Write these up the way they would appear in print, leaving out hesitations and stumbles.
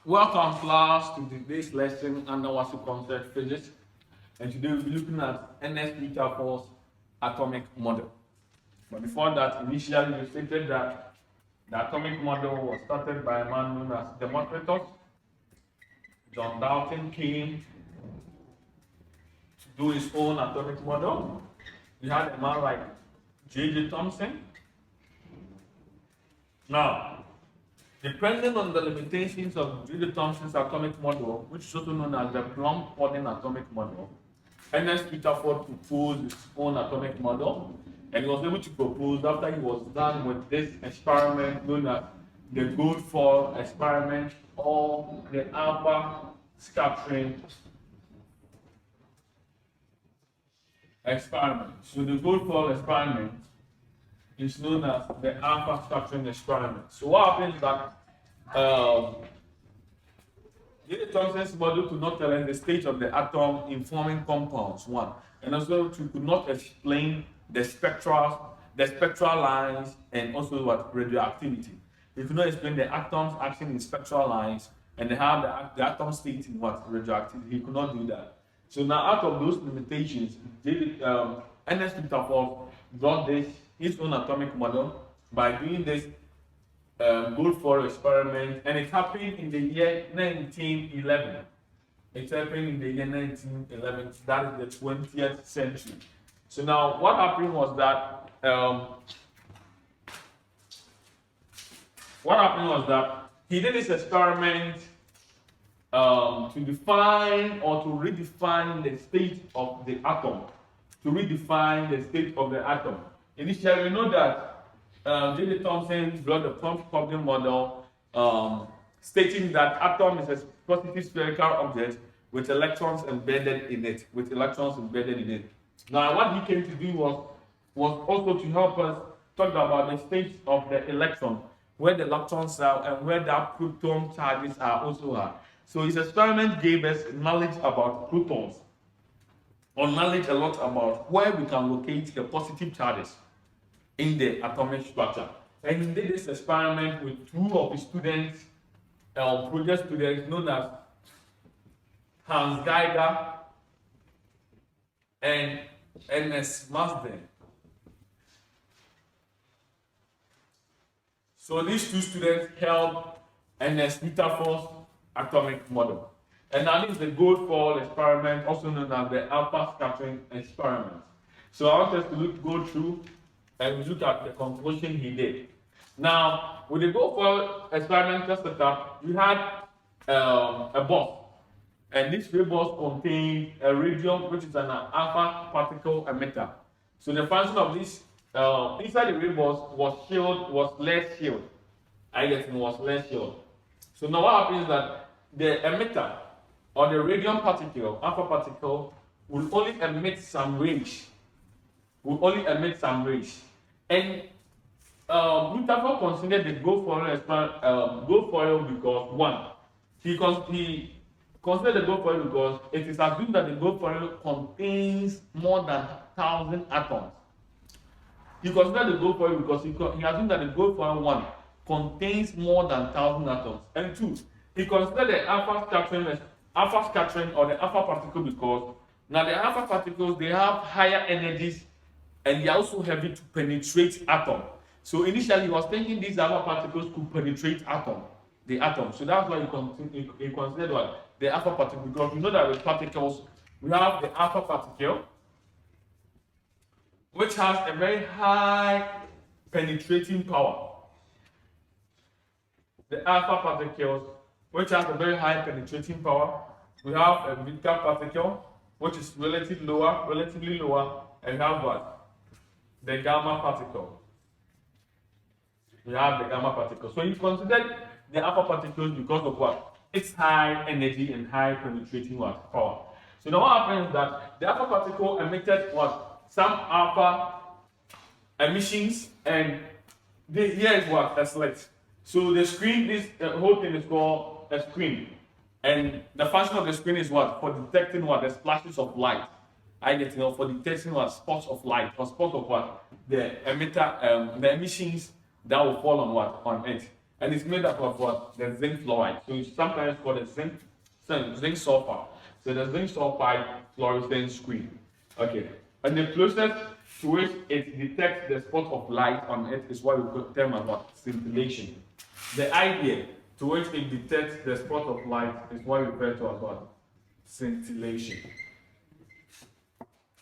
Welcome class to today's lesson under Wassce concept physics, and today we'll be looking at Ernest Rutherford's atomic model. But before that, initially we stated that the atomic model was started by a man known as Rutherfords. John Dalton came to do his own atomic model. We had a man like J.J. Thomson. Now, depending on the limitations of J.J. Thomson's atomic model, which is also known as the plum-pudding atomic model, Ernest Rutherford proposed his own atomic model, and he was able to propose after he was done with this experiment known as the gold foil experiment or the alpha scattering experiment. So the gold foil experiment is known as the alpha scattering experiment. So what happens is that J.J. Thomson's model could not tell us the state of the atom in forming compounds, one, and also could not explain the spectral lines and also what radioactivity. It could not explain the atoms acting in spectral lines and how the atom state in what radioactivity. He could not do that. So now, out of those limitations, Ernest Rutherford brought his own atomic model by doing this gold foil experiment, and it happened in the year 1911. It happened in the year 1911. That is the 20th century. So now, what happened was that he did this experiment to define or to redefine the state of the atom. Initially, we know that J.J. Thomson brought the plum-pudding model, stating that atom is a positive spherical object with electrons embedded in it. Now, what he came to do was also to help us talk about the state of the electron, where the electrons are and where the proton charges are also. So his experiment gave us knowledge about protons, or knowledge a lot about where we can locate the positive charges in the atomic structure. And he did this experiment with two of his students, project students known as Hans Geiger and Ernest Marsden. So these two students helped Ernest Rutherford's atomic model. And now this is the gold foil experiment, also known as the alpha scattering experiment. So I want us to go through and look at the conclusion he did. Now, with the gold foil experimental setup, we had a box, and this ray box contained a radium, which is an alpha particle emitter. So the function of this inside the ray box was less shield. So now what happens is that the emitter or the radium particle, alpha particle, will only emit some rays. And Rutherford considered the gold foil because one, he considered the gold foil because it is assumed that the gold foil contains more than 1,000 atoms. He considered the gold foil because he assumed that the gold foil one contains more than 1,000 atoms. And two, he considered the alpha scattering or the alpha particle because now the alpha particles, they have higher energies and they are also heavy to penetrate atom. So initially he was thinking these alpha particles could penetrate the atom. So that's why he considered what? The alpha particle, because we know that with particles, we have the alpha particle, which has a very high penetrating power. The alpha particles, which has a very high penetrating power. We have a beta particle, which is relatively lower, and we have what? The gamma particle. So you considered the alpha particles because of what? Its high energy and high penetrating what? Power. So now what happens is that the alpha particle emitted what? Some alpha emissions, and here is what? A slit. So the screen, this whole thing is called a screen. And the function of the screen is what? For detecting what? The splashes of light. For detecting what? Spots of light, or spots of what? The emitter, the emissions that will fall on what? On it. and it's made up of what? The zinc fluoride. So it's sometimes called a zinc sulfur. So the zinc sulfide fluorescent screen. Okay. And the closest to which it detects the spot of light on it is what we could term as what? Scintillation. The idea to which it detects the spot of light is what we refer to as what? Scintillation.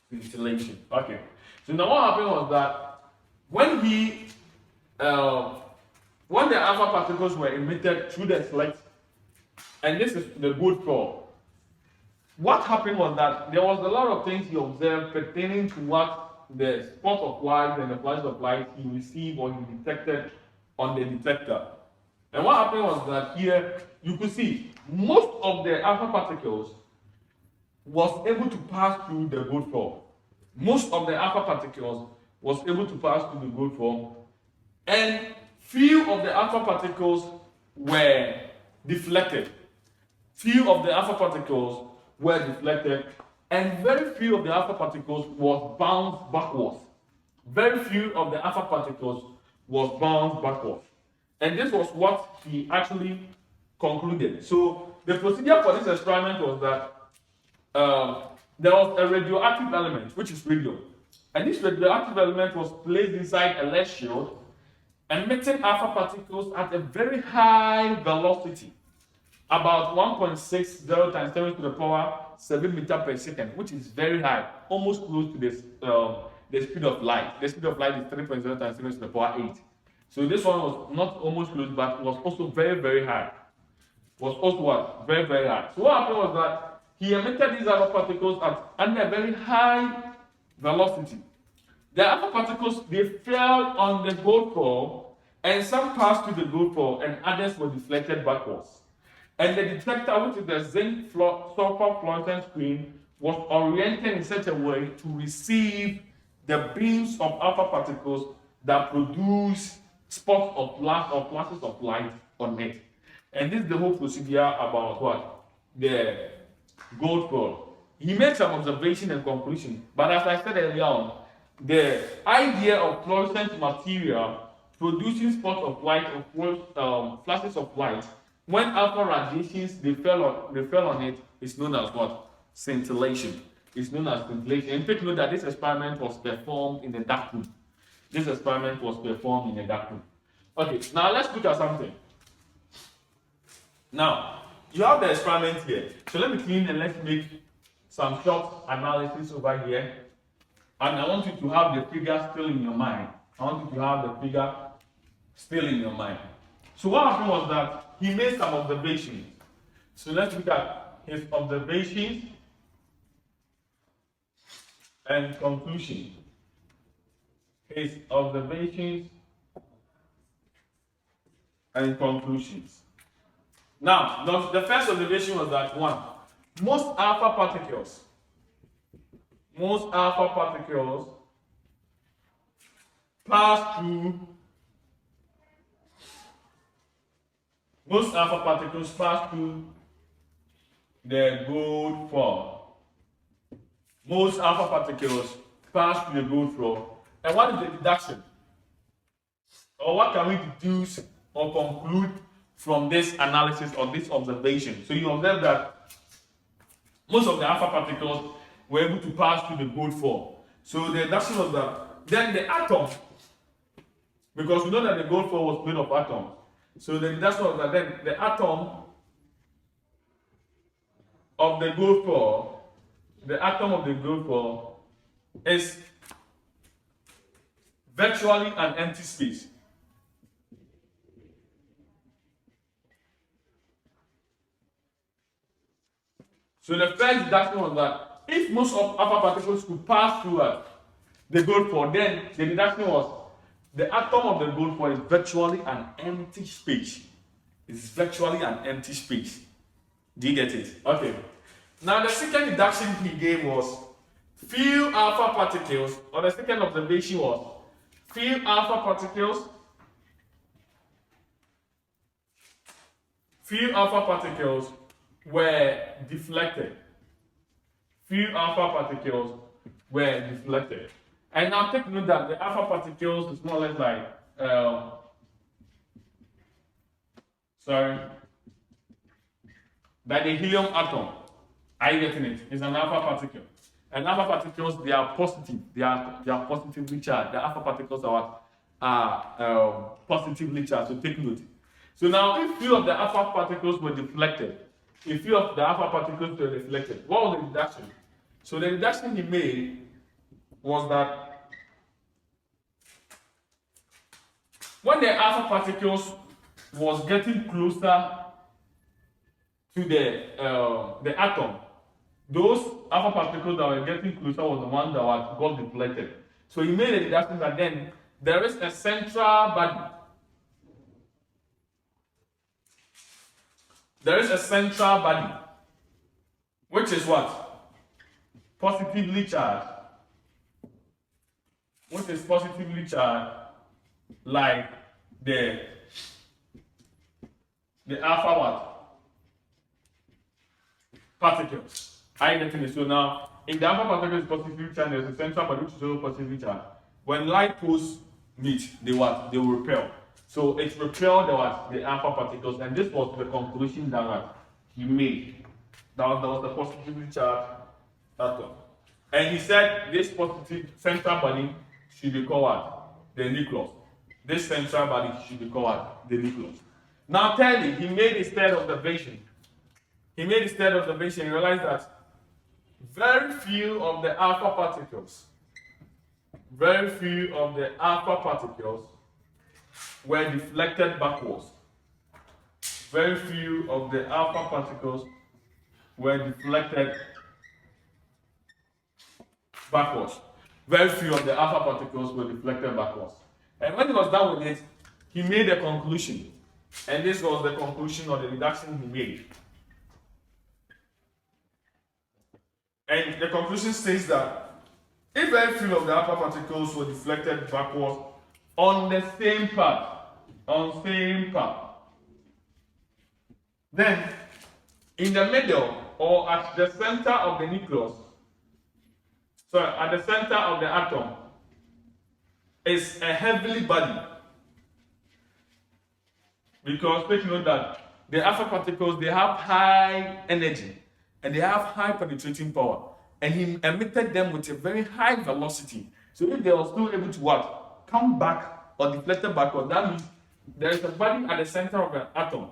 Scintillation. Okay. So now what happened was that when when the alpha particles were emitted through the slit, and this is the good for, what happened was that there was a lot of things he observed pertaining to what the spot of light and the flash of light he received or he detected on the detector. And what happened was that here you could see most of the alpha particles was able to pass through the good form. Most of the alpha particles was able to pass through the good form, and few of the alpha particles were deflected. Few of the alpha particles were deflected, and very few of the alpha particles was bounced backwards. Very few of the alpha particles was bounced backwards. And this was what he actually concluded. So the procedure for this experiment was that there was a radioactive element, which is radium. And this radioactive element was placed inside a lead shield, emitting alpha particles at a very high velocity, about 1.60 times 10 to the power 7 meters per second, which is very high, almost close to this, the speed of light. The speed of light is 3.0 times 10 to the power 8. So this one was not almost close, but was also very, very high. Was also what? Very, very high. So what happened was that he emitted these alpha particles at under a very high velocity. The alpha particles, they fell on the gold core, and some passed through the gold core, and others were deflected backwards. And the detector, which is the zinc sulfur fluorescent screen, was oriented in such a way to receive the beams of alpha particles that produce spots of flash or flashes of light on it. And this is the whole procedure about what? The gold core. He made some observation and conclusion, but as I said earlier on, the idea of fluorescent material producing spots of light or flashes of light when alpha radiations they fell on it is known as what? Scintillation. It's known as scintillation. And take note that this experiment was performed in the dark room. This experiment was performed in the dark room. Okay, now let's look at something. Now, you have the experiment here. So let me clean and let's make some short analysis over here. And I want you to have the figure still in your mind. I want you to have the figure still in your mind. So what happened was that he made some observations. So let's look at his observations and conclusions. His observations and conclusions. Now, the first observation was that one, most alpha particles pass through the gold form. Most alpha particles pass through the gold form. And what is the deduction? Or what can we deduce or conclude from this analysis or this observation? So you observe that most of the alpha particles were able to pass through the gold form. So the deduction was that then the atom, because we know that the gold form was made of atoms. So the deduction was that then the atom of the gold form is virtually an empty space. So the first deduction was that if most of alpha particles could pass through the gold core, then the deduction was the atom of the gold core is virtually an empty space. It's virtually an empty space. Do you get it? Okay. Now the second deduction he gave was few alpha particles, or the second observation was few alpha particles were deflected. Few alpha particles were deflected. And now take note that the alpha particles is more or less like sorry, that the helium atom, are you getting it? Is an alpha particle. And alpha particles, they are positive. They are positively charged. The alpha particles are what? Positively charged. So take note. So now, if few of the alpha particles were deflected, if few of the alpha particles were deflected, what was the deduction? So the deduction he made was that when the alpha particles was getting closer to the atom, those alpha particles that were getting closer was the one that got deflected. So he made a deduction that then there is a central body. There is a central body, which is what? Positively charged. Which is positively charged, like the alpha what? Particles. I definitely. So now, in the alpha particle is positively charged, there's a central body which is also positively charged. When light poles meet, they what? They will repel. So it repelled the alpha particles, and this was the conclusion that he made. That was the positively charged atom. And he said this positive central body should be called what? The nucleus. This central body should be called what? The nucleus. Now tell me, he made his third observation. He realized that very few of the alpha particles were deflected backwards. Very few of the alpha particles were deflected backwards. Very few of the alpha particles were deflected backwards. And when he was done with it, he made a conclusion. And this was the conclusion or the deduction he made. And the conclusion states that if very few of the alpha particles were deflected backwards on the same path, then in the middle or at the center of the nucleus, at the center of the atom, is a heavenly body. Because take note that the alpha particles, they have high energy and they have high penetrating power. And he emitted them with a very high velocity. So if they were still able to what? Come back or deflected backward, that means there is a body at the center of an atom.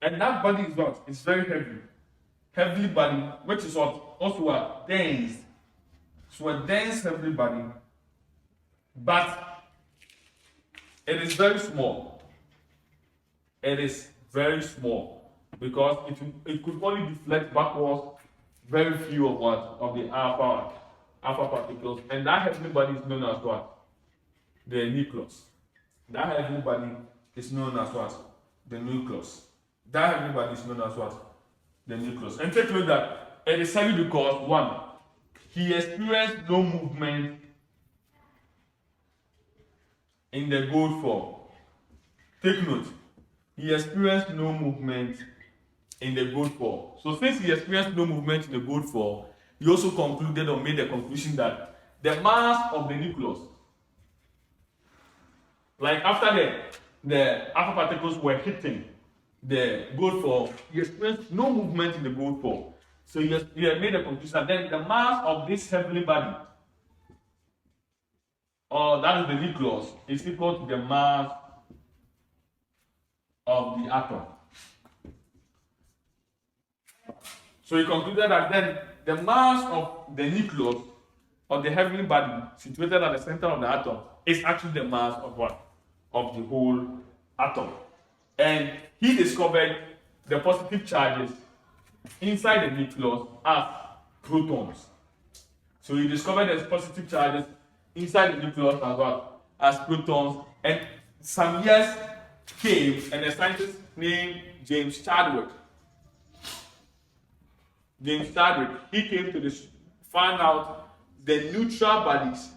And that body is what? It's very heavy. Heavy body, which is what? Also what? Dense. So a dense heavy body, but it is very small. It is very small because it could only deflect backwards very few of the alpha particles, and that heavenly body is known as what? The nucleus. That heavenly body is known as what? The nucleus. That heavenly body is known as what? The nucleus. And take a look that it is simply because one, he experienced no movement in the gold form. Take note, he experienced no movement in the gold form. So since he experienced no movement in the gold form, he also concluded or made the conclusion that the mass of the nucleus, like after the alpha particles were hitting the gold form, he experienced no movement in the gold form. So he had made a conclusion that then the mass of this heavenly body, or that is the nucleus, is equal to the mass of the atom. So he concluded that then the mass of the nucleus of the heavenly body situated at the center of the atom is actually the mass of what? Of the whole atom. And he discovered the positive charges inside the nucleus as protons. So he discovered the positive charges inside the nucleus as what? As protons. And some years came and a scientist named James Chadwick, he came to find out the neutral bodies.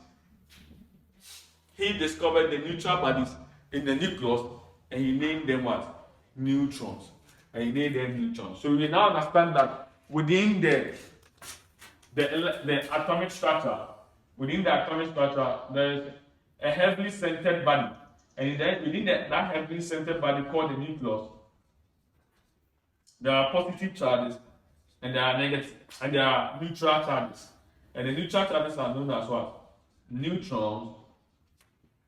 He discovered the neutral bodies in the nucleus and he named them what? Neutrons. And he named them neutrons. So we now understand that within the atomic structure, there is a heavily centered body And then within that helping center body called the nucleus, there are positive charges and there are negative and there are neutral charges. And the neutral charges are known as what? Neutrons,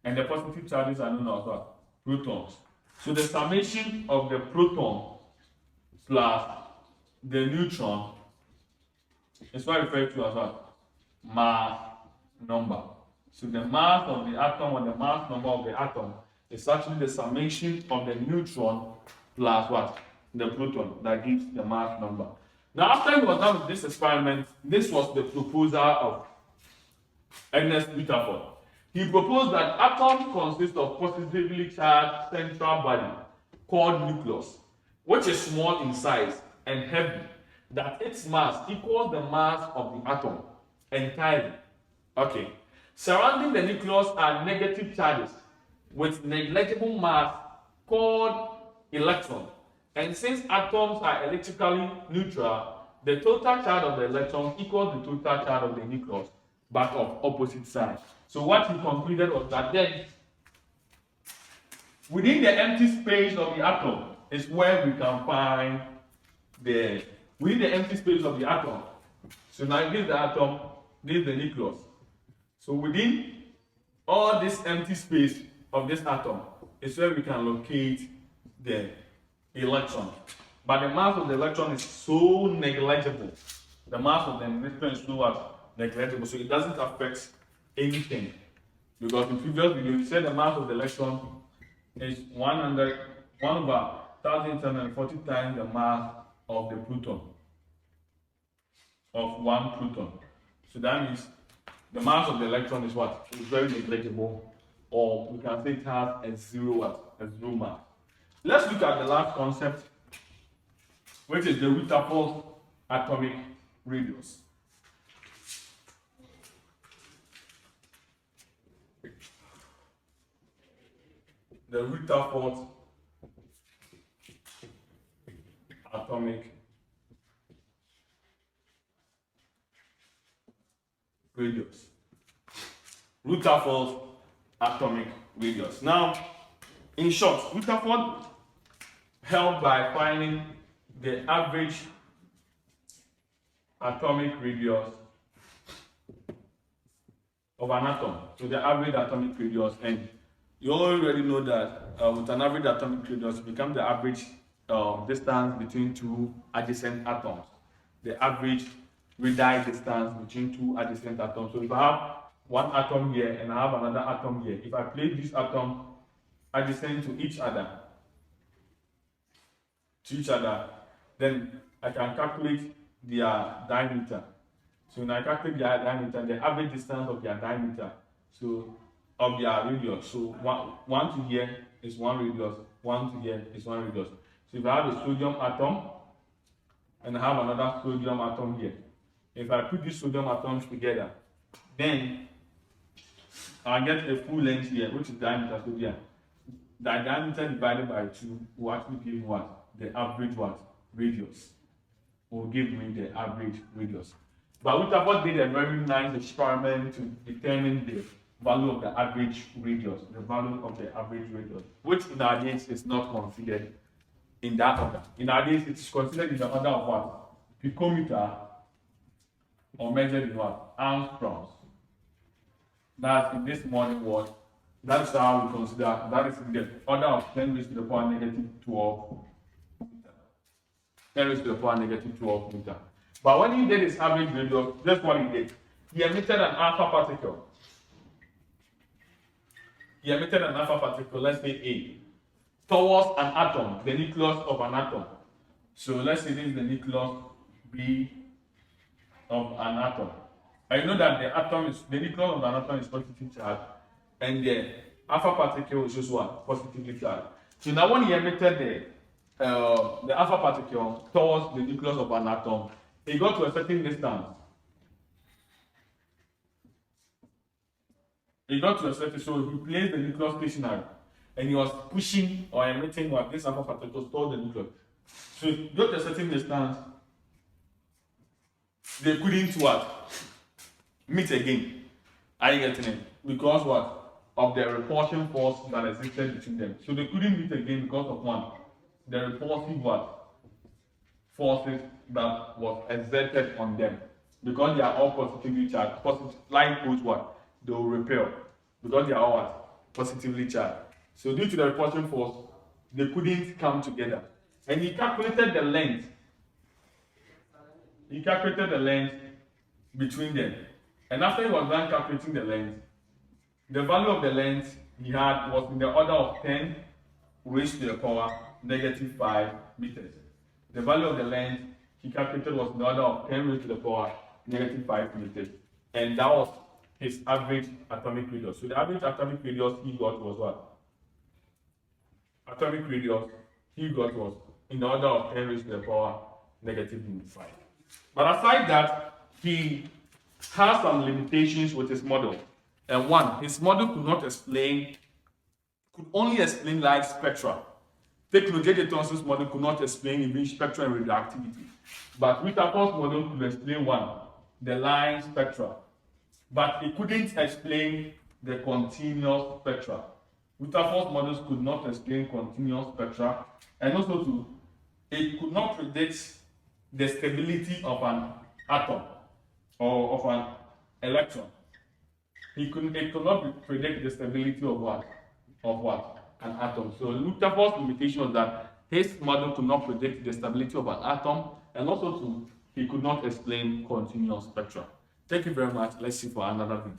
and the positive charges are known as what? Protons. So the summation of the proton plus the neutron is what referred to as what? Mass number. So the mass of the atom or the mass number of the atom is actually the summation of the neutron plus what? The proton that gives the mass number. Now, after he was done with this experiment, this was the proposal of Ernest Rutherford. He proposed that atoms consist of positively charged central body called nucleus, which is small in size and heavy, that its mass equals the mass of the atom entirely. Okay. Surrounding the nucleus are negative charges with negligible mass called electron. And since atoms are electrically neutral, the total charge of the electron equals the total charge of the nucleus, but of opposite sides. So what he concluded was that then, within the empty space of the atom is where we can find within the empty space of the atom. So now this is the atom, this is the nucleus. So within all this empty space of this atom is where we can locate the electron. But the mass of the electron is so negligible. The mass of the electron is so negligible, so it doesn't affect anything. Because in previous video, we said the mass of the electron is 1 over 1,740 times the mass of the proton, of one proton. So that means the mass of the electron is what? It's very negligible, or we can say it has a zero mass. Let's look at the last concept, which is the Rutherford atomic radius. The Rutherford atomic radius. Rutherford atomic radius. Now, in short, Rutherford helped by finding the average atomic radius of an atom. So the average atomic radius, and you already know that with an average atomic radius, it becomes the average distance between two adjacent atoms. The average radii distance between two adjacent atoms. So if I have one atom here and I have another atom here, if I place this atom adjacent to each other, then I can calculate their diameter. So when I calculate their diameter, the average distance of their diameter, so of their radius. So one to here is one radius, one to here is one radius. So if I have a sodium atom and I have another sodium atom here, if I put these sodium atoms together, then I get a full length here, which is diameter. So here, the diameter divided by 2 will actually give me what? The average what? Radius. Will give me the average radius. But Rutherford did a very nice experiment to determine the value of the average radius, which in our days is not considered in that order. In our days, it is considered in the order of what? Picometer, or measured in what? Angstroms. That's in this modern world. That's how we consider, that is in the order of 10 raised to the power negative 12 meter. 10 raised to the power negative 12 meter. But when he did his average radius, that's what he did. He emitted an alpha particle. Let's say A, towards an atom, the nucleus of an atom. So let's say this is the nucleus B of an atom. I know that the nucleus of an atom is positively charged, and the alpha particle is just what? Positively charged. So now when he emitted the alpha particle towards the nucleus of an atom, it got to a certain distance. So he placed the nucleus stationary, and he was pushing or emitting what this alpha particles toward the nucleus. So it got to a certain distance, they couldn't what? Meet again. Are you getting it? Because what? of the repulsion force that existed between them. So they couldn't meet again because of one, the repulsive what? Forces that was exerted on them. Because they are all positively charged. Positive line quotes what? They will repel. Because they are all what? Positively charged. So due to the repulsion force, they couldn't come together. And he calculated the length. He calculated the length between them. And after he was done calculating the length, the value of the length he had was in the order of 10 raised to the power -5 meters. The value of the length he calculated was in the order of 10 raised to the power -5 meters. And that was his average atomic radius. So the average atomic radius he got was what? Atomic radius he got was in the order of 10 raised to the power -5. But aside that, he has some limitations with his model. And one, his model could only explain light spectra. Take note, J.J. Thomson's model could not explain even spectra and radioactivity. But Rutherford's model could explain one, the line spectra. But it couldn't explain the continuous spectra. Rutherford's models could not explain continuous spectra. And also, it could not predict the stability of an atom or of an electron. It could not predict the stability of what? An atom. So Rutherford's limitation was that his model could not predict the stability of an atom, and also he could not explain continuous spectra. Thank you very much. Let's see for another video.